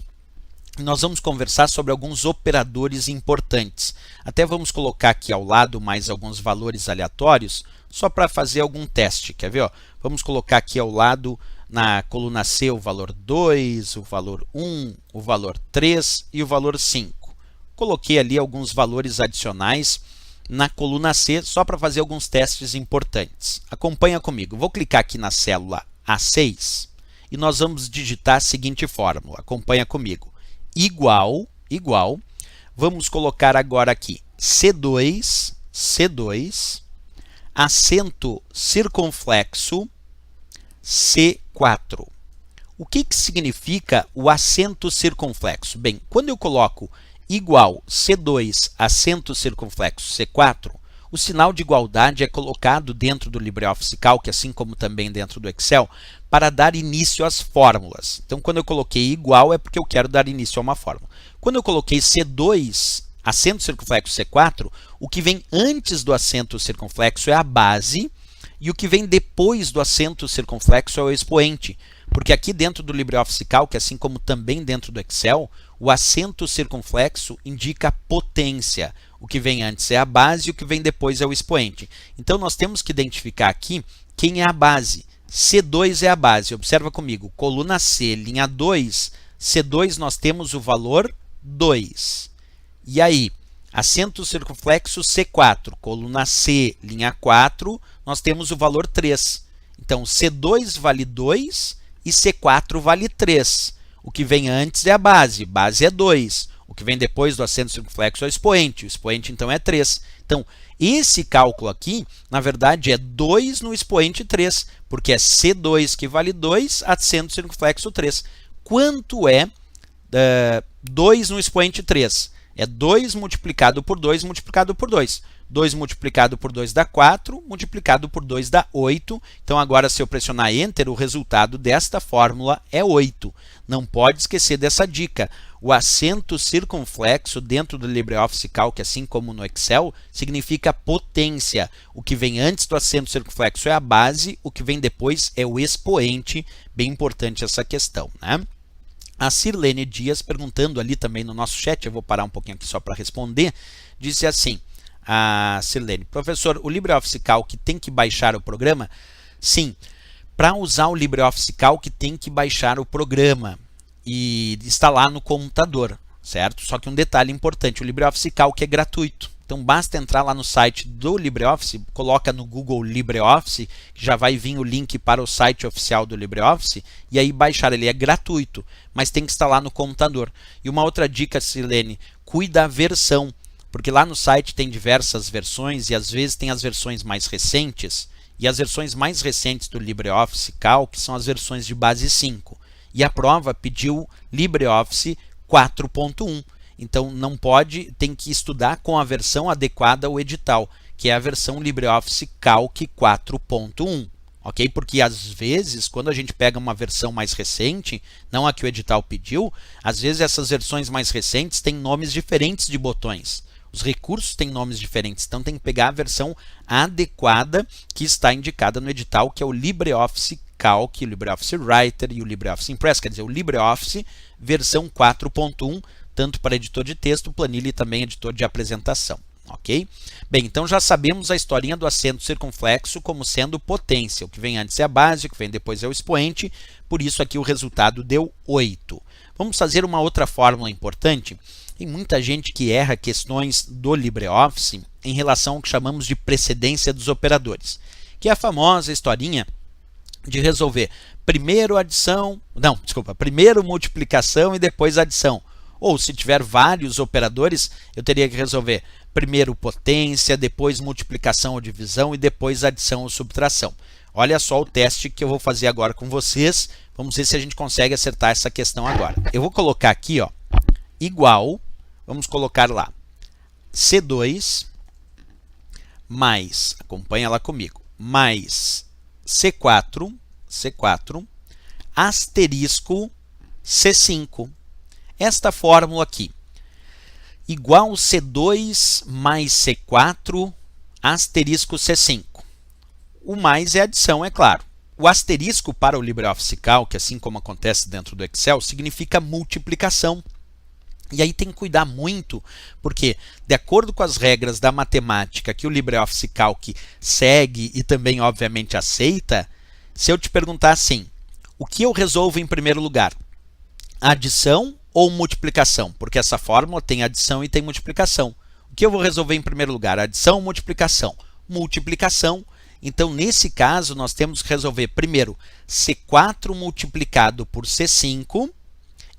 e nós vamos conversar sobre alguns operadores importantes. Até vamos colocar aqui ao lado mais alguns valores aleatórios, só para fazer algum teste. Quer ver? Ó? Vamos colocar aqui ao lado, na coluna C, o valor 2, o valor 1, o valor 3 e o valor 5. Coloquei ali alguns valores adicionais na coluna C, só para fazer alguns testes importantes. Acompanha comigo. Vou clicar aqui na célula A6 e nós vamos digitar a seguinte fórmula. Acompanha comigo. Igual, vamos colocar agora aqui C2, acento circunflexo, C4. O que significa o acento circunflexo? Bem, quando eu coloco igual C2, acento circunflexo C4, o sinal de igualdade é colocado dentro do LibreOffice Calc, assim como também dentro do Excel, para dar início às fórmulas. Então, quando eu coloquei igual, é porque eu quero dar início a uma fórmula. Quando eu coloquei C2, acento circunflexo C4, o que vem antes do acento circunflexo é a base, e o que vem depois do acento circunflexo é o expoente. Porque aqui dentro do LibreOffice Calc, assim como também dentro do Excel, o acento circunflexo indica potência. O que vem antes é a base e o que vem depois é o expoente. Então nós temos que identificar aqui quem é a base. C2 é a base. Observa comigo, coluna C, linha 2, C2 nós temos o valor 2. E aí, acento circunflexo C4, coluna C, linha 4, nós temos o valor 3. Então, C2 vale 2 e C4 vale 3. O que vem antes é a base é 2. O que vem depois do acento circunflexo é o expoente então é 3. Então, esse cálculo aqui, na verdade, é 2 no expoente 3, porque é C2 que vale 2, acento circunflexo 3. Quanto é 2 no expoente 3? É 2 multiplicado por 2 multiplicado por 2. 2 multiplicado por 2 dá 4, multiplicado por 2 dá 8. Então, agora, se eu pressionar Enter, o resultado desta fórmula é 8. Não pode esquecer dessa dica. O acento circunflexo dentro do LibreOffice Calc, assim como no Excel, significa potência. O que vem antes do acento circunflexo é a base, o que vem depois é o expoente. Bem importante essa questão, né? A Sirlene Dias, perguntando ali também no nosso chat, eu vou parar um pouquinho aqui só para responder, disse assim, a Sirlene, professor, o LibreOffice Calc tem que baixar o programa? Sim, para usar o LibreOffice Calc tem que baixar o programa e instalar no computador, certo? Só que um detalhe importante, o LibreOffice Calc é gratuito. Então, basta entrar lá no site do LibreOffice, coloca no Google LibreOffice, que já vai vir o link para o site oficial do LibreOffice, e aí baixar. Ele é gratuito, mas tem que instalar no computador. E uma outra dica, Silene, cuida da versão, porque lá no site tem diversas versões, e às vezes tem as versões mais recentes, e as versões mais recentes do LibreOffice Calc são as versões de base 5. E a prova pediu LibreOffice 4.1. Então, não pode, tem que estudar com a versão adequada ao edital, que é a versão LibreOffice Calc 4.1, ok? Porque, às vezes, quando a gente pega uma versão mais recente, não a que o edital pediu, às vezes essas versões mais recentes têm nomes diferentes de botões. Os recursos têm nomes diferentes, então tem que pegar a versão adequada que está indicada no edital, que é o LibreOffice Calc, o LibreOffice Writer e o LibreOffice Impress, quer dizer, o LibreOffice versão 4.1, tanto para editor de texto, planilha e também editor de apresentação, ok? Bem, então já sabemos a historinha do acento circunflexo como sendo potência. O que vem antes é a base, o que vem depois é o expoente, por isso aqui o resultado deu 8. Vamos fazer uma outra fórmula importante. Tem muita gente que erra questões do LibreOffice em relação ao que chamamos de precedência dos operadores, que é a famosa historinha de resolver primeiro multiplicação e depois adição. Ou, se tiver vários operadores, eu teria que resolver primeiro potência, depois multiplicação ou divisão e depois adição ou subtração. Olha só o teste que eu vou fazer agora com vocês. Vamos ver se a gente consegue acertar essa questão agora. Eu vou colocar aqui, ó, igual, vamos colocar lá, C2 mais, acompanha lá comigo, mais C4, asterisco C5. Esta fórmula aqui, igual C2 mais C4, asterisco C5. O mais é adição, é claro. O asterisco para o LibreOffice Calc, assim como acontece dentro do Excel, significa multiplicação. E aí tem que cuidar muito, porque de acordo com as regras da matemática que o LibreOffice Calc segue e também, obviamente, aceita, se eu te perguntar assim, o que eu resolvo em primeiro lugar? Adição ou multiplicação? Porque essa fórmula tem adição e tem multiplicação. O que eu vou resolver em primeiro lugar? Adição ou multiplicação? Multiplicação. Então, nesse caso, nós temos que resolver primeiro C4 multiplicado por C5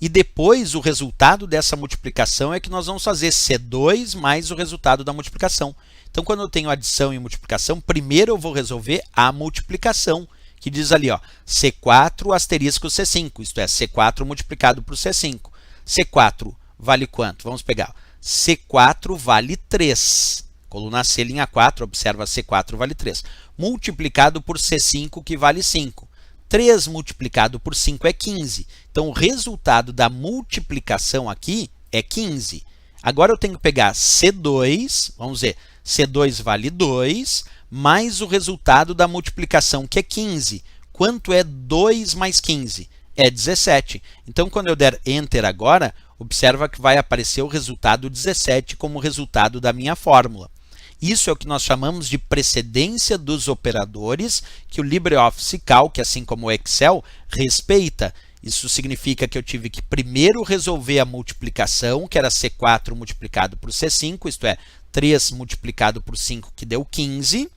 e depois o resultado dessa multiplicação é que nós vamos fazer C2 mais o resultado da multiplicação. Então, quando eu tenho adição e multiplicação, primeiro eu vou resolver a multiplicação, que diz ali, ó, C4 asterisco C5, isto é, C4 multiplicado por C5. C4 vale quanto? Vamos pegar. C4 vale 3. Coluna C, linha 4, observa C4 vale 3. Multiplicado por C5, que vale 5. 3 multiplicado por 5 é 15. Então, o resultado da multiplicação aqui é 15. Agora eu tenho que pegar C2, vamos ver, C2 vale 2, mais o resultado da multiplicação, que é 15. Quanto é 2 mais 15? É 17. Então, quando eu der Enter agora, observa que vai aparecer o resultado 17 como resultado da minha fórmula. Isso é o que nós chamamos de precedência dos operadores, que o LibreOffice Calc, assim como o Excel, respeita. Isso significa que eu tive que primeiro resolver a multiplicação, que era C4 multiplicado por C5, isto é, 3 multiplicado por 5, que deu 15,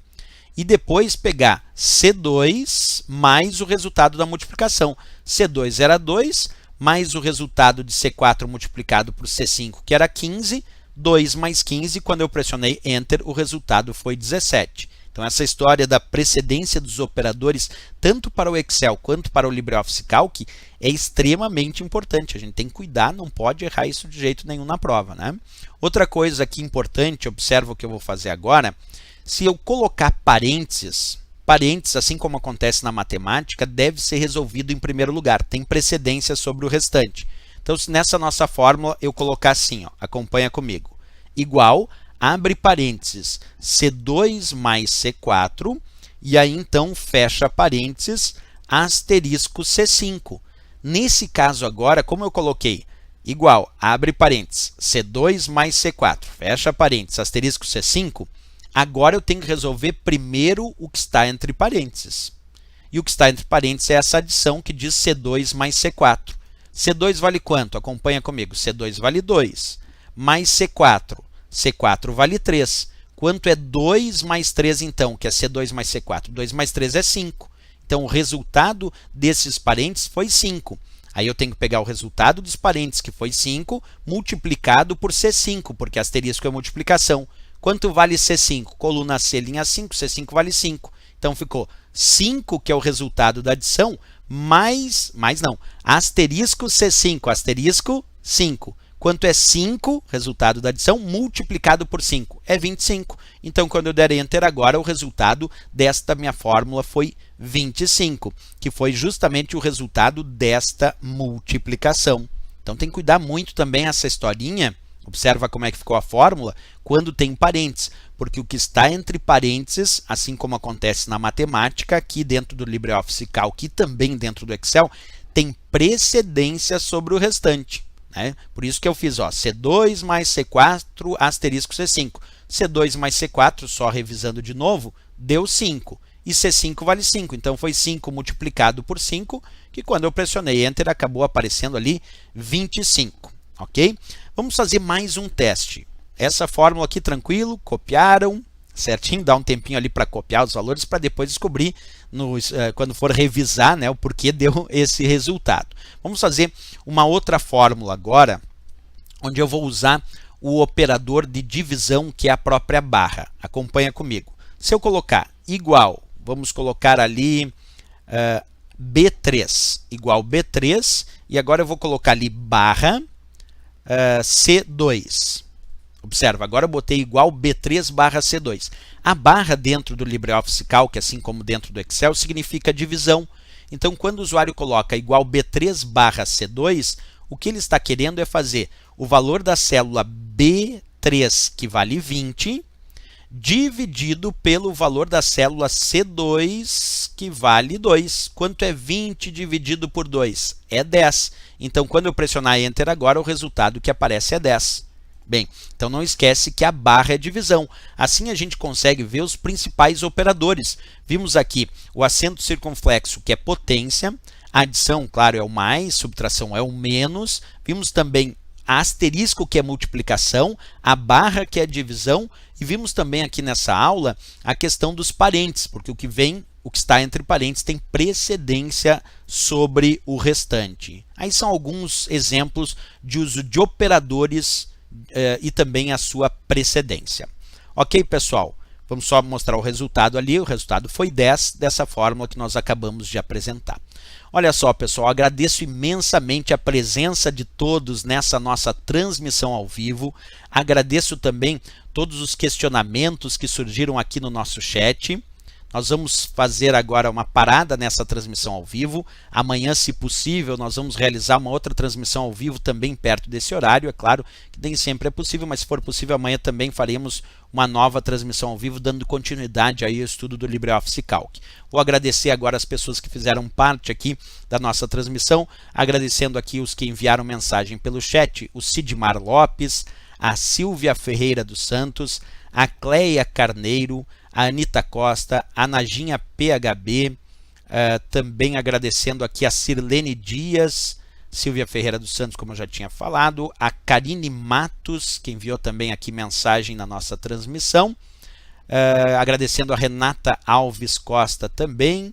e depois pegar C2 mais o resultado da multiplicação. C2 era 2, mais o resultado de C4 multiplicado por C5, que era 15, 2 mais 15, quando eu pressionei Enter, o resultado foi 17. Então, essa história da precedência dos operadores, tanto para o Excel quanto para o LibreOffice Calc, é extremamente importante. A gente tem que cuidar, não pode errar isso de jeito nenhum na prova, né? Outra coisa aqui importante, observa o que eu vou fazer agora, se eu colocar parênteses, assim como acontece na matemática, deve ser resolvido em primeiro lugar, tem precedência sobre o restante. Então, se nessa nossa fórmula eu colocar assim, ó, acompanha comigo, igual, abre parênteses, C2 mais C4, e aí então fecha parênteses, asterisco C5. Nesse caso agora, como eu coloquei igual, abre parênteses, C2 mais C4, fecha parênteses, asterisco C5, agora eu tenho que resolver primeiro o que está entre parênteses. E o que está entre parênteses é essa adição que diz C2 mais C4. C2 vale quanto? Acompanha comigo. C2 vale 2, mais C4. C4 vale 3. Quanto é 2 mais 3, então, que é C2 mais C4? 2 mais 3 é 5. Então, o resultado desses parênteses foi 5. Aí eu tenho que pegar o resultado dos parênteses, que foi 5, multiplicado por C5, porque asterisco é multiplicação. Quanto vale C5? Coluna C, linha 5, C5 vale 5. Então, ficou 5, que é o resultado da adição, mais não, asterisco C5, asterisco 5. Quanto é 5, resultado da adição, multiplicado por 5? É 25. Então, quando eu der Enter agora, o resultado desta minha fórmula foi 25, que foi justamente o resultado desta multiplicação. Então, tem que cuidar muito também essa historinha. Observa como é que ficou a fórmula quando tem parênteses, porque o que está entre parênteses, assim como acontece na matemática, aqui dentro do LibreOffice Calc e também dentro do Excel, tem precedência sobre o restante. Né? Por isso que eu fiz ó, C2 mais C4 asterisco C5. C2 mais C4, só revisando de novo, deu 5. E C5 vale 5. Então, foi 5 multiplicado por 5, que quando eu pressionei Enter, acabou aparecendo ali 25. Ok? Vamos fazer mais um teste. Essa fórmula aqui, tranquilo, copiaram, certinho, dá um tempinho ali para copiar os valores para depois descobrir, quando for revisar, né, o porquê deu esse resultado. Vamos fazer uma outra fórmula agora, onde eu vou usar o operador de divisão, que é a própria barra. Acompanha comigo. Se eu colocar igual, vamos colocar ali B3, igual B3, e agora eu vou colocar ali barra C2. Observa, agora eu botei igual B3 barra C2. A barra dentro do LibreOffice Calc, assim como dentro do Excel, significa divisão. Então, quando o usuário coloca igual B3 barra C2, o que ele está querendo é fazer o valor da célula B3, que vale 20, dividido pelo valor da célula C2, que vale 2. Quanto é 20 dividido por 2? É 10. Então, quando eu pressionar Enter agora, o resultado que aparece é 10. Bem, então não esquece que a barra é divisão. Assim a gente consegue ver os principais operadores. Vimos aqui o acento circunflexo, que é potência, a adição, claro, é o mais, subtração é o menos. Vimos também asterisco, que é multiplicação, a barra, que é divisão, e vimos também aqui nessa aula a questão dos parênteses, porque o que está entre parênteses tem precedência sobre o restante. Aí são alguns exemplos de uso de operadores e também a sua precedência. Ok, pessoal? Vamos só mostrar o resultado ali. O resultado foi 10 dessa fórmula que nós acabamos de apresentar. Olha só, pessoal, agradeço imensamente a presença de todos nessa nossa transmissão ao vivo. Agradeço também todos os questionamentos que surgiram aqui no nosso chat. Nós vamos fazer agora uma parada nessa transmissão ao vivo. Amanhã, se possível, nós vamos realizar uma outra transmissão ao vivo também perto desse horário. É claro que nem sempre é possível, mas se for possível, amanhã também faremos uma nova transmissão ao vivo, dando continuidade aí ao estudo do LibreOffice Calc. Vou agradecer agora as pessoas que fizeram parte aqui da nossa transmissão, agradecendo aqui os que enviaram mensagem pelo chat, o Sidmar Lopes, a Silvia Ferreira dos Santos, a Cleia Carneiro, a Anita Costa, a Najinha PHB, também agradecendo aqui a Sirlene Dias, Silvia Ferreira dos Santos, como eu já tinha falado, a Karine Matos, que enviou também aqui mensagem na nossa transmissão, agradecendo a Renata Alves Costa também.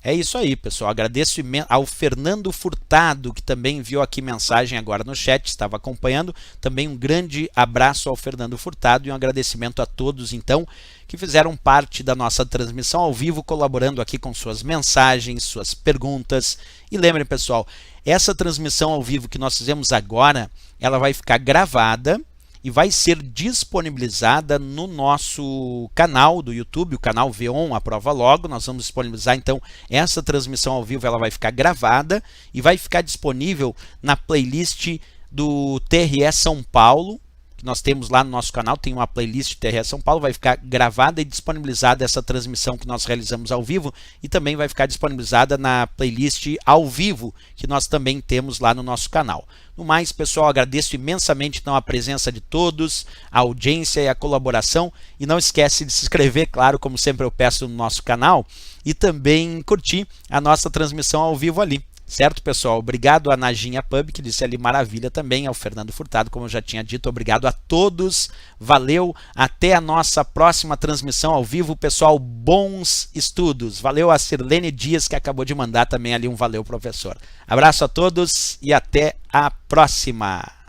É isso aí, pessoal. Agradeço ao Fernando Furtado, que também enviou aqui mensagem agora no chat, estava acompanhando. Também um grande abraço ao Fernando Furtado e um agradecimento a todos, então, que fizeram parte da nossa transmissão ao vivo, colaborando aqui com suas mensagens, suas perguntas. E lembrem, pessoal, essa transmissão ao vivo que nós fizemos agora, ela vai ficar gravada e vai ser disponibilizada no nosso canal do YouTube, o canal V1 Aprova Logo. Nós vamos disponibilizar, então, essa transmissão ao vivo, ela vai ficar gravada e vai ficar disponível na playlist do TRE São Paulo, que nós temos lá no nosso canal, tem uma playlist TRE São Paulo, vai ficar gravada e disponibilizada essa transmissão que nós realizamos ao vivo e também vai ficar disponibilizada na playlist ao vivo, que nós também temos lá no nosso canal. No mais, pessoal, agradeço imensamente então a presença de todos, a audiência e a colaboração, e não esquece de se inscrever, claro, como sempre eu peço no nosso canal, e também curtir a nossa transmissão ao vivo ali. Certo, pessoal? Obrigado a Najinha Pub, que disse ali maravilha também, ao Fernando Furtado, como eu já tinha dito. Obrigado a todos, valeu, até a nossa próxima transmissão ao vivo, pessoal, bons estudos. Valeu a Sirlene Dias, que acabou de mandar também ali um valeu, professor. Abraço a todos e até a próxima.